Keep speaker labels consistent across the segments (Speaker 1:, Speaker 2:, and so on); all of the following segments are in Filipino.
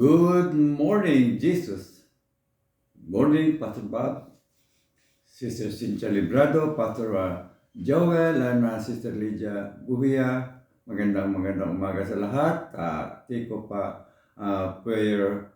Speaker 1: Good morning, Jesus. Good morning, Pastor Bob, Sister Cynthia Librado, Pastor Joel, and Sister Lydia Buhia. Magandang umaga sa lahat. Tiko pa prayer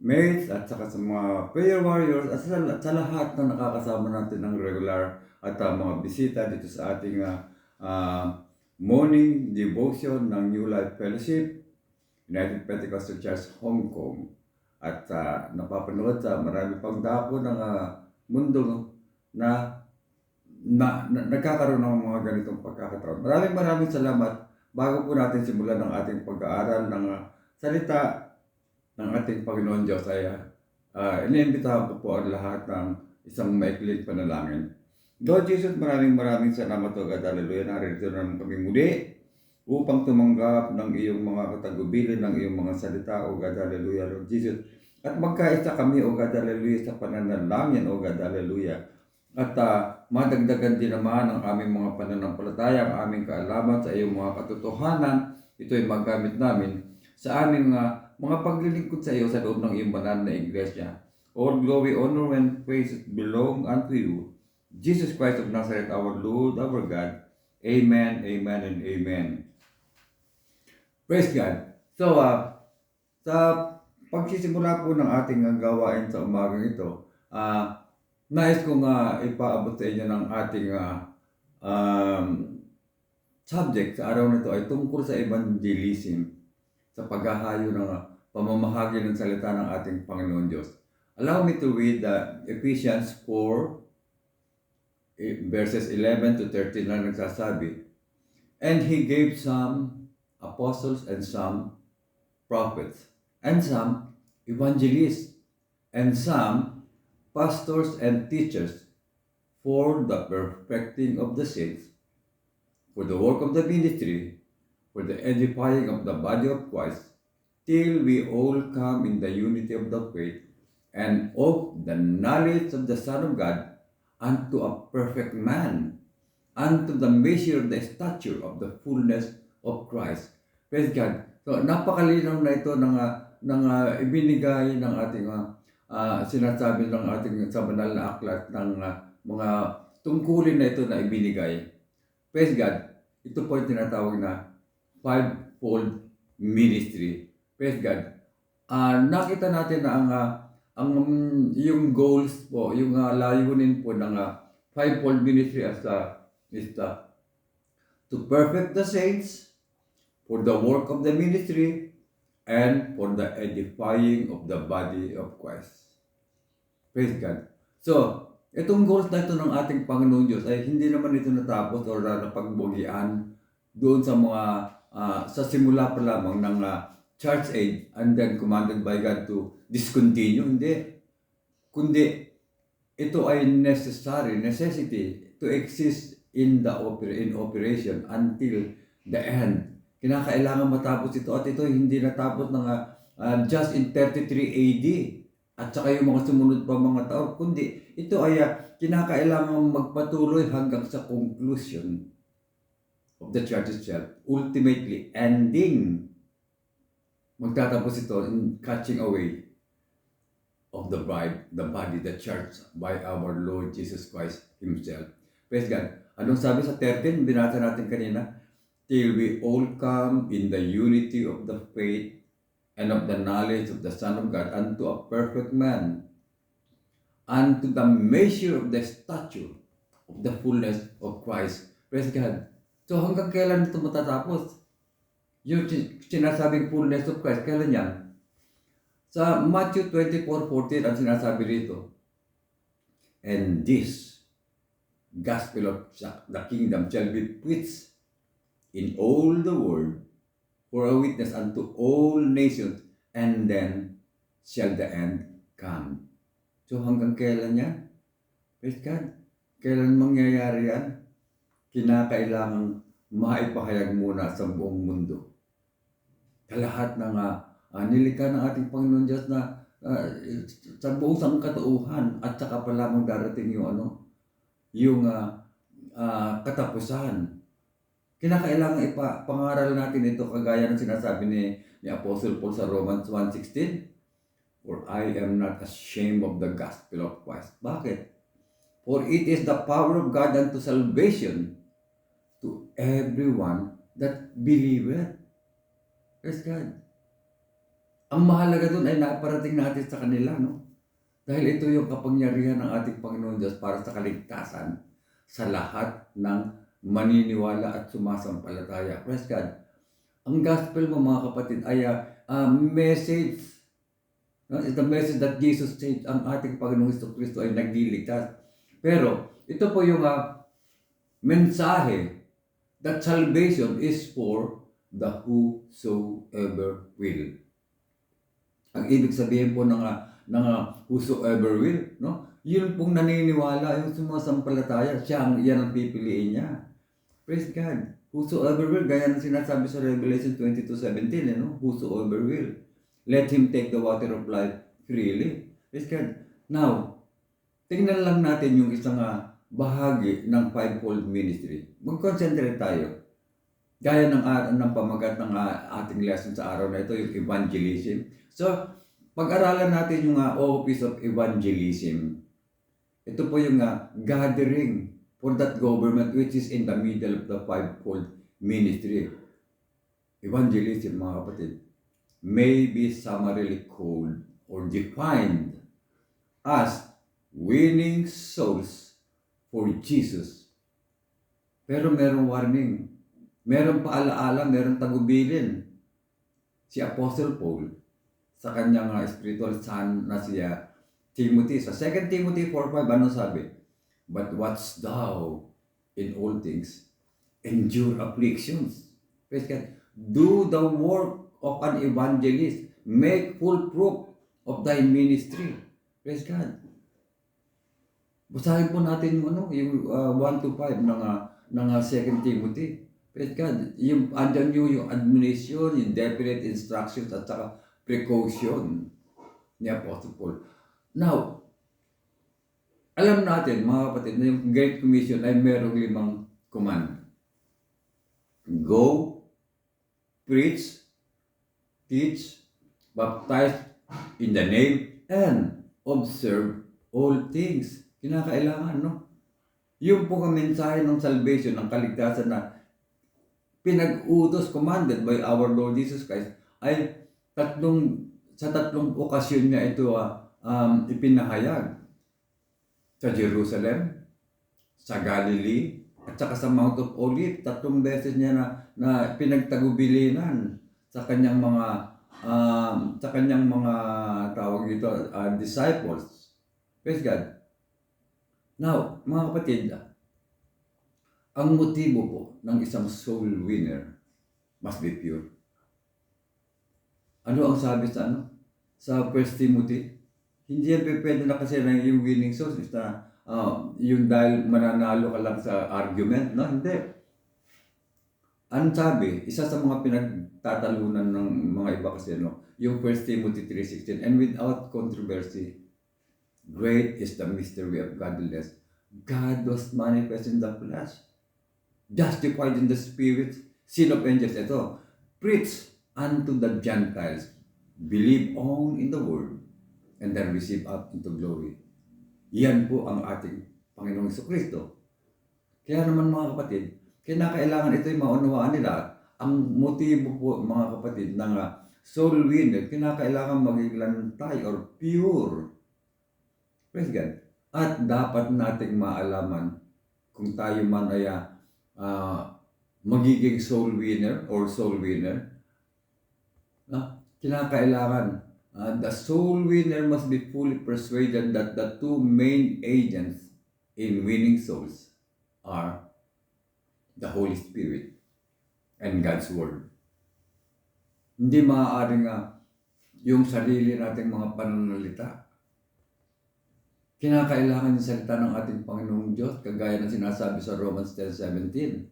Speaker 1: mates at saka sa mga prayer warriors at sa lahat na nakakasama natin ng regular at mga bisita dito sa ating morning devotion ng New Life Fellowship, United Pentecostal Church, Hong Kong. At napapanood sa marami pang dako ng mundo na nagkakaroon ng mga ganitong pagkakataon. Maraming salamat. Bago po natin simulan ng ating pag-aaral ng salita ng ating Panginoon Diyos ay iniimbitahan ko po ang lahat ng isang maikling panalangin. Lord Jesus, maraming salamat o God. Hallelujah. Narito naman kami muli upang tumanggap ng iyong mga katagubilin, ng iyong mga salita, O God, hallelujah, Lord Jesus. At magkaisa kami, O God, hallelujah, sa pananalangin, O God, hallelujah. At madagdagan din naman ang aming mga pananampalataya, ang aming kaalaman sa iyong mga katotohanan. Ito ay magamit namin sa aming mga paglilingkod sa iyo sa loob ng iyong banal na iglesia. All glory, honor, and praise belong unto you, Jesus Christ of Nazareth, our Lord, our God. Amen, amen, and amen. Praise God. So, sa pagsisimula po ng ating gawain sa umagang ito, nais kong ipaabot sa inyo ng ating subject sa araw na ito ay tungkol sa evangelism, sa paghahayo ng pamamahagi ng salita ng ating Panginoon Diyos. Allow me to read Ephesians 4, verses 11 to 13 na nagsasabi, "And He gave some apostles and some prophets, and some evangelists, and some pastors and teachers for the perfecting of the saints, for the work of the ministry, for the edifying of the body of Christ, till we all come in the unity of the faith and of the knowledge of the Son of God, unto a perfect man, unto the measure of the stature of the fullness of Christ." Praise God. So, napakalinaw na ito ng ibinigay ng ating sinasabi ng ating sa banal na aklat ng mga tungkulin na ito na ibinigay. Praise God. Ito po yung tinatawag na fivefold ministry. Praise God. Nakita natin na yung goals po, yung layunin po ng fivefold ministry is to perfect the saints, for the work of the ministry, and for the edifying of the body of Christ. Praise God. So, itong goals na ito ng ating Panginoon Diyos ay hindi naman ito natapos o napagbugian doon sa mga sa simula pa lamang ng church age and then commanded by God to discontinue. Hindi. Kundi ito ay necessity to exist in operation until the end. Kinakailangan matapos ito at ito hindi natapos ng just in 33 AD at saka yung mga sumunod pa mga taon, kundi ito ay kinakailangan magpatuloy hanggang sa conclusion of the church itself, ultimately ending. Magtatapos ito in catching away of the bride, the body, the church, by our Lord Jesus Christ Himself. Praise God. Anong sabi sa 13? Binasa natin kanina. Till we all come in the unity of the faith and of the knowledge of the Son of God, unto a perfect man, unto the measure of the stature of the fullness of Christ. Praise God. So hanggang kailan ito matatapos? Yung sinasabing fullness of Christ, kailan yan? Sa Matthew 24:14 ang sinasabi rito, "And this gospel of the kingdom shall be preached in all the world for a witness unto all nations, and then shall the end come." So hanggang kailan yan? Praise God. Kailan mangyayari yan? Kinakailangang maipahayag muna sa buong mundo. Lahat ng nilikha ng ating Panginoon Diyos na sa buong sangkatauhan at saka pa lamang darating yung katapusan. Kinakailangan ipangaral natin ito kagaya ng sinasabi ni Apostle Paul sa Romans 1:16. For I am not ashamed of the gospel of Christ. Bakit? For it is the power of God unto salvation to everyone that believeth. Praise God. Ang mahalaga dun ay naparating natin sa kanila, no? Dahil ito yung kapangyarihan ng ating Panginoon Diyos para sa kaligtasan sa lahat ng maniniwala at sumasampalataya. Praise God. Ang gospel mo mga kapatid ay message. No? It's the message that Jesus said, ang ating Panginoong Kristo ay nagliligtas. Pero ito po yung mensahe that salvation is for the whosoever will. Ang ibig sabihin po ng whosoever will, no? Yun pong naniniwala, yung sumasampalataya, yan ang pipiliin niya. Praise God. Whosoever will, gaya ng sinasabi sa Revelation 22:17, no? Whosoever will. Let him take the water of life freely. Praise God. Now, tingnan lang natin yung isang bahagi ng fivefold ministry. Mag-concentrate tayo. Gaya ng pamagat ng ating lesson sa araw na ito, yung evangelism. So, pag-aralan natin yung office of evangelism. Ito po yung gathering for that government which is in the middle of the fivefold ministry. Evangelism, mga kapatid, may be summarily called or defined as winning souls for Jesus. Pero merong warning, merong paalaala, merong tagubilin. Si Apostle Paul sa kanyang spiritual son na siya Timothy, sa 2 Timothy 4:5, ano sabi? But watch thou in all things, endure afflictions. Praise God. Do the work of an evangelist, make full proof of thy ministry. Praise God. Basahin po natin yung 1-5 ng 2 Timothy. Praise God. Yung andyan yung admonition, yung definite instructions at saka precaution ni Apostle Paul. Now, alam natin mga kapatid na yung Great Commission ay merong 5 command. Go, preach, teach, baptize in the name, and observe all things. Kinakailangan, no? Yung po ang mensahe ng salvation, ng kaligtasan na pinag-utos, commanded by our Lord Jesus Christ, ay sa tatlong okasyon niya ito ipinahayag. Sa Jerusalem, sa Galilee, at saka sa Mount of Olives. 3 beses niya na pinagtagubilinan sa kanyang mga tawag dito, disciples. Praise God. Now, mga kapatid, ang motibo po ng isang soul winner must be pure. Ano ang sabi sa 1 Timothy? Hindi yan pwede na kasi na yung winning souls na yung dahil mananalo ka lang sa argument, no? Hindi. Ang sabi, isa sa mga pinagtatalunan ng mga iba kasi, no? Yung 1 Timothy 3:16, and without controversy, great is the mystery of godliness. God was manifest in the flesh, justified in the spirit, seen of angels. Ito, preach unto the Gentiles, believe on in the word, and then receive up into glory. Yan po ang ating Panginoong Jesucristo. Kaya naman mga kapatid, kinakailangan ito'y maunawaan nila. Ang motibo po mga kapatid ng soul winner, kinakailangan maging lantay or pure. Praise God. At dapat nating maalaman kung tayo man ay magiging soul winner or soul winner. Kinakailangan the soul winner must be fully persuaded that the 2 main agents in winning souls are the Holy Spirit and God's Word. Hindi maaaring yung sarili nating mga pananalita. Kinakailangan yung salita ng ating Panginoong Diyos, kagaya ng sinasabi sa Romans 10:17.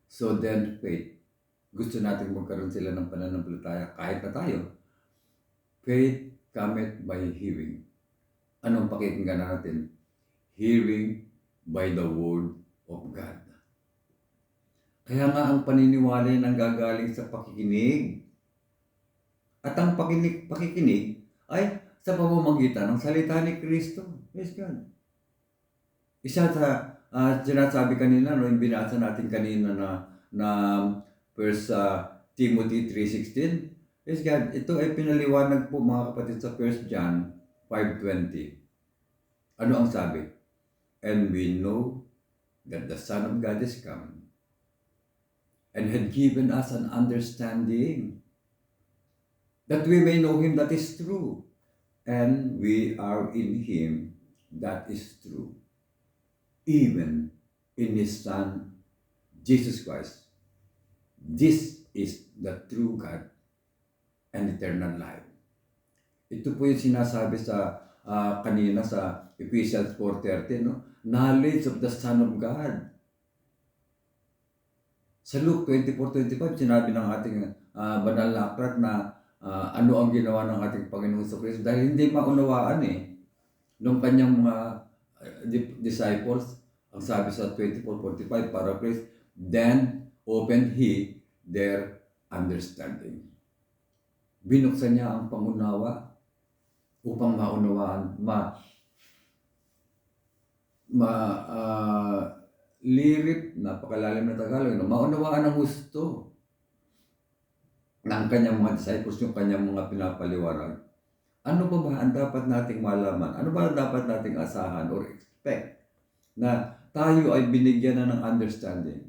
Speaker 1: So then faith. Gusto natin magkaroon sila ng pananampalataya kahit na tayo. Faith cometh by hearing. Anong pakikinggan natin? Hearing by the word of God. Kaya nga ang paniniwala ay nanggagaling sa pakikinig. At ang pakikinig ay sa pamamagitan ng salita ni Kristo. Praise God. Isa sa sinasabi kanina, no, yung binasa natin kanina na 1 Timothy 3:16. Praise God. Ito ay pinaliwanag po mga kapatid sa 1 John 5:20. Ano ang sabi? And we know that the Son of God is come and had given us an understanding that we may know Him that is true, and we are in Him that is true, even in His Son, Jesus Christ. This is the true God and eternal life. Ito po yung sinasabi sa kanina sa Ephesians 4:13, no? Knowledge of the Son of God. Sa Luke 24:25, sinabi ng ating banal na aklat na ano ang ginawa ng ating Panginoong Kristo dahil hindi maunawaan nung kanyang mga disciples. Ang sabi sa 24:45 para Christ, then opened He their understanding. Binuksan niya ang pangunawa upang maunawaan, lirip, napakalalim na Tagalog, no? Maunawaan ang gusto ng kanyang mga disciples, yung kanyang mga pinapaliwanag. Ano pa ba ang dapat nating malaman? Ano ba ang dapat nating asahan or expect na tayo ay binigyan na ng understanding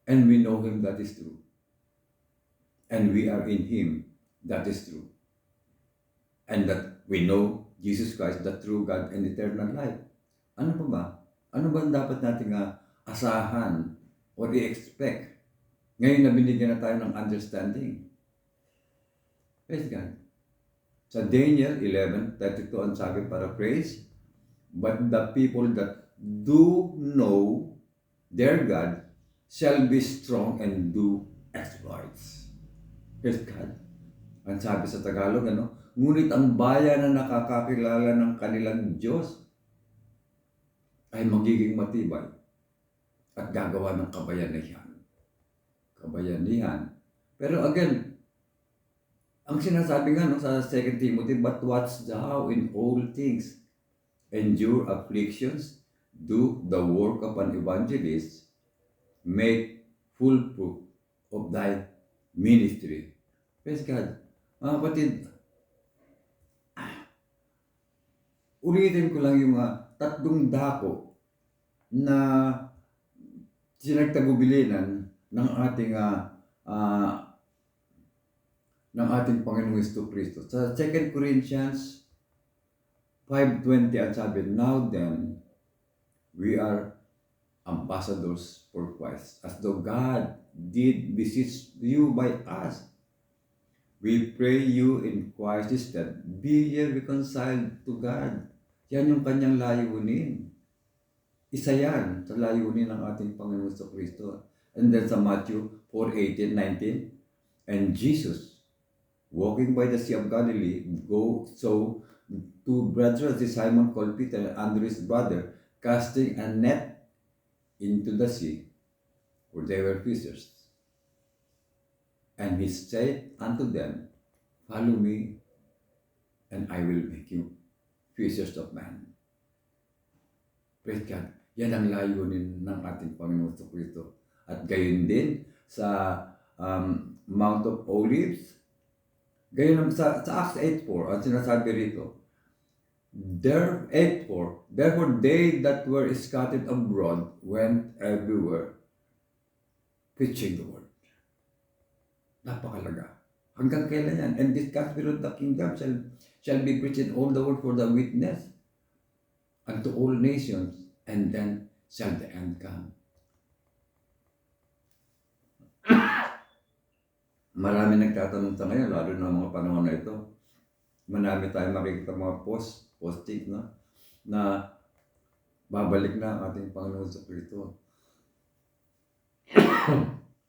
Speaker 1: and we know Him that is true and we are in Him that is true and that we know Jesus Christ, the true God and eternal life. Ano pa ba? Ano ba ang dapat nating asahan or i-expect ngayon na binigyan na tayo ng understanding? Praise God. Sa Daniel 11:32 ang sabi para praise, but the people that do know their God shall be strong and do exploits. Praise God. Ang sabi sa Tagalog, ngunit ang bayan na nakakakilala ng kanilang Diyos ay magiging matibay at gagawa ng kabayanihan. Pero again, ang sinasabi nga sa 2 Timothy, but watch thou in all things, endure afflictions, do the work of an evangelist, make full proof of thy ministry. Praise God. Mga kapatid, ulitin ko lang yung tatlong dako na sinagtagubilinan ng ating Panginoong Kristo. Sa 2 Corinthians 5:20 ang sabi, now then, we are ambassadors for Christ, as though God did beseech you by us. We pray you in Christ's stead, be ye reconciled to God. Yan yung kanyang layunin. Isa yan sa layunin ng ating Panginoon Kristo. And then sa Matthew 4:18-19, and Jesus, walking by the Sea of Galilee, so two brothers, Simon called Peter and Andrew his brother, casting a net into the sea, for they were fishers. And he said unto them, follow me, and I will make you fishers of men. Praise God. Yan ang layunin ng ating Panginoon Kristo. At gayon din sa Mount of Olives, gayon sa Acts 8:4, at sinasabi rito, therefore they that were scattered abroad went everywhere preaching the word. Napakalaga. Hanggang kailan yan? And this gospel of the kingdom shall be preached in all the world for the witness unto all nations, and then shall the end come. Marami nagtatanong sa ngayon, lalo na mga panahon na ito. Marami tayo makikita mga posting na babalik na ang ating Panginoon sa Kristo.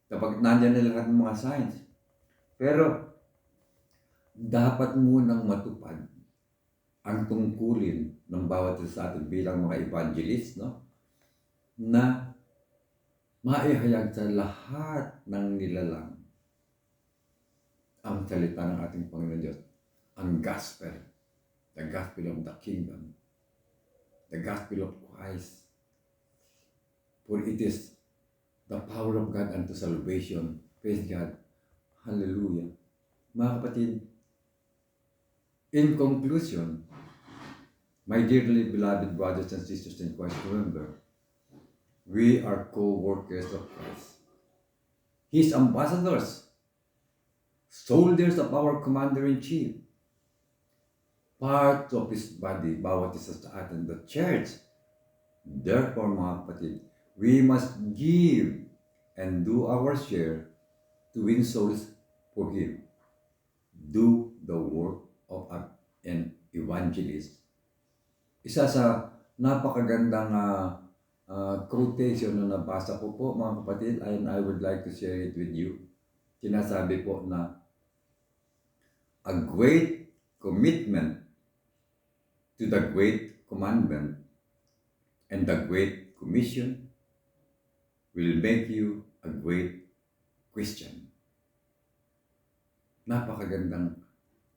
Speaker 1: Kapag nandyan na lahat ng mga signs. Pero, dapat munang matupad ang tungkulin ng bawat isa sa atin bilang mga evangelist, na maihayag sa lahat ng nilalang ang salita ng ating Panginoon Diyos, ang gospel, the gospel of the kingdom, the gospel of Christ. For it is the power of God unto salvation. Praise God. Hallelujah. Mga kapatid, in conclusion, my dearly beloved brothers and sisters in Christ, remember, we are co-workers of Christ. His ambassadors, soldiers of our Commander-in-Chief, part of His body, bawat isa sa atin, the church. Therefore, mga kapatid, we must give and do our share to win souls for Him. Do the work of an evangelist. Isa sa napakagandang quotation na nabasa ko po, mga kapatid, and I would like to share it with you. Sinasabi po na a great commitment to the great commandment and the great commission will make you a great Christian. Napakagandang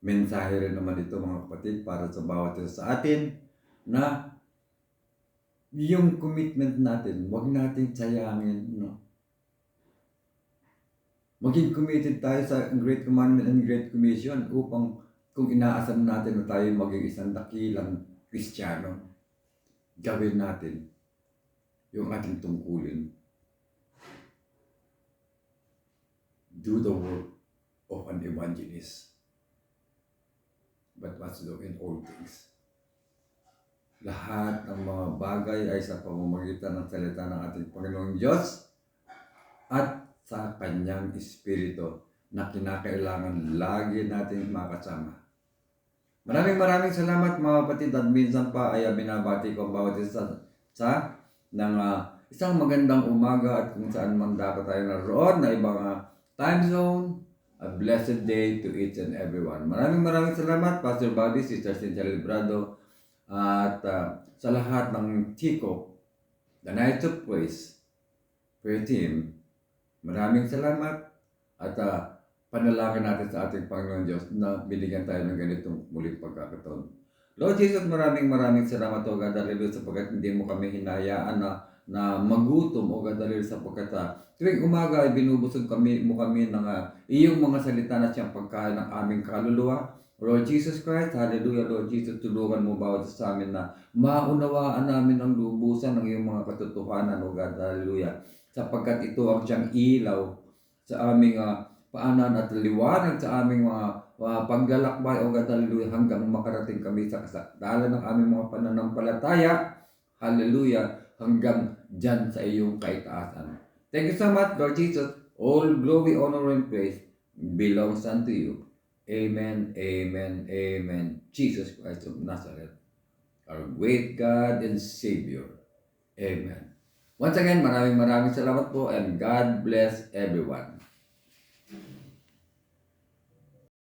Speaker 1: mensahe rin naman ito, mga kapatid, para sa bawat isa sa atin, na yung commitment natin, huwag natin sayangin, no? Maging committed tayo sa Great Commandment and Great Commission upang kung inaasam natin na tayo maging isang dakilang Kristiyano, gawin natin yung ating tungkulin. Do the work of an evangelist, but must do in all things. Lahat ng mga bagay ay sa pamamagitan ng salita ng ating Panginoong Diyos at sa Kanyang Espiritu na kinakailangan lagi natin makasama. Maraming salamat, mga kapatid, at minsan pa ay binabati ko ang bawat isa sa isang magandang umaga at kung saan man dapat tayo naroon na ibang time zone. A blessed day to each and everyone. Maraming salamat, Pastor Bobby, Sister Cynthia Librado, at sa lahat ng Tico, the Night of Praise, prayer team. Maraming salamat at panalangin natin sa ating Panginoon Diyos na binigyan tayo ng ganitong muling pagkakataon. Lord Jesus, maraming salamat, O God, hallelujah, sapagkat hindi mo kami hinayaan na magutom, O God, hallelujah, sapagkat tuwing umaga ay binubusog mo kami ng iyong mga salita na siyang pagkain ng aming kaluluwa. Lord Jesus Christ, hallelujah, Lord Jesus, tulungan mo bawat sa amin na maunawaan namin ang lubusan ng iyong mga katotohanan, O God, hallelujah, sapagkat ito ang siyang ilaw sa aming paanan at liwanag sa aming mga paglalakbay, O God, hallelujah, hanggang makarating kami sa kasadalan ng aming mga pananampalataya, hallelujah, hanggang dyan sa iyong kaitaasan. Thank you so much, Lord Jesus. All glory, honor, and praise belongs unto you. Amen, amen, amen. Jesus Christ of Nazareth, our great God and Savior. Amen. Once again, maraming salamat po, and God bless everyone.